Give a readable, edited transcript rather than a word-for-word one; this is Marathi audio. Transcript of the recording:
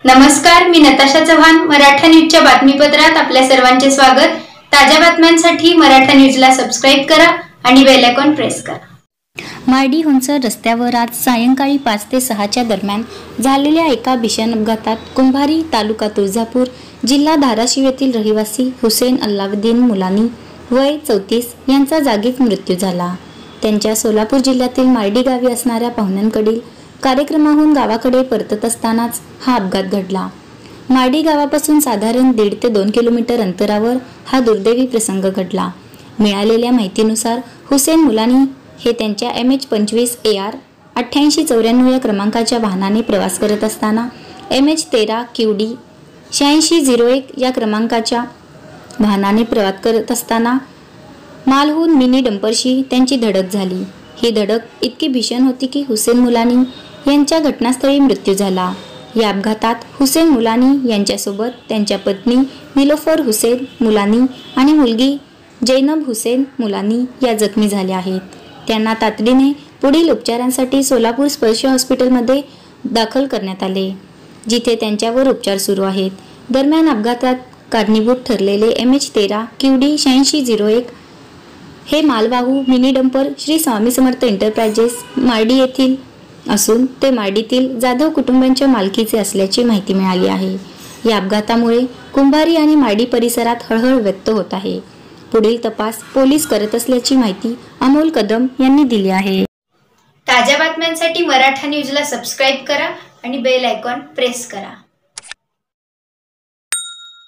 नमस्कार, मी नताशा चव्हाण. मराठा न्यूजच्या बातमीपत्रात आपल्या सर्वांचे स्वागत. ताज्या बातम्यांसाठी मराठा न्यूजला सबस्क्राईब करा आणि बेल आयकॉन प्रेस करा. मार्डी-हुंचर रस्त्यावर आज सायंकाळी 5 ते 6च्या दरम्यान झालेल्या एका भीषण अपघातात कुंभारी, तालुका तुळजापूर, जिल्हा धाराशिव येथील रहिवासी हुसेन अल्लाउद्दीन मुलानी वय 34 यांचा जागीच मृत्यू झाला. त्यांच्या सोलापूर जिल्ह्यातील मार्डी गावी असणाऱ्या पाहुण्यांकडील कार्यक्रमाहून गावाकडे परतत असतानाच हा अपघात घडला. मार्डी गावापासून साधारण 1.5 ते 2 किलोमीटर अंतरावर हा दुर्दैवी प्रसंग घडला. मिळालेल्या माहितीनुसार हुसेन मुलानी हे त्यांच्या MH25 AR 8894 या क्रमांकाच्या वाहनाने प्रवास करत असताना MH13 QD 8601 या क्रमांकाच्या वाहनाने प्रवास करत असताना मालहून मिनी डंपरशी त्यांची धडक झाली. ही धडक इतकी भीषण होती की हुसेन मुलानी यांच्या घटनास्थळी मृत्यू झाला. या अपघातात हुसेन मुलानी यांच्यासोबत त्यांच्या पत्नी निलोफर हुसेन मुलानी आणि मुलगी जैनब हुसेन मुलानी या जखमी झाल्या आहेत. त्यांना तातडीने पुढील उपचारांसाठी सोलापूर स्पर्श हॉस्पिटलमध्ये दाखल करण्यात आले, जिथे त्यांच्यावर उपचार सुरू आहेत. दरम्यान अपघातात कारणीभूत ठरलेले MH13 QD 8601 हे मालवाहू mini dumper Shri Swami Samarth enterprises Mardi येथील असून ते मार्डीतील जाधव कुटुंबांच्या मालकीचे असल्याची माहिती मिळाली आहे. या अपघातामुळे कुंभारी आणि मार्डी परिसरात हळहळ व्यक्त होत आहे. पुढील तपास पोलीस करत असल्याची माहिती अमोल कदम यांनी दिली आहे. ताज्या बातम्यांसाठी मराठा न्यूजला सबस्क्राईब करा आणि बेल आयकॉन प्रेस करा.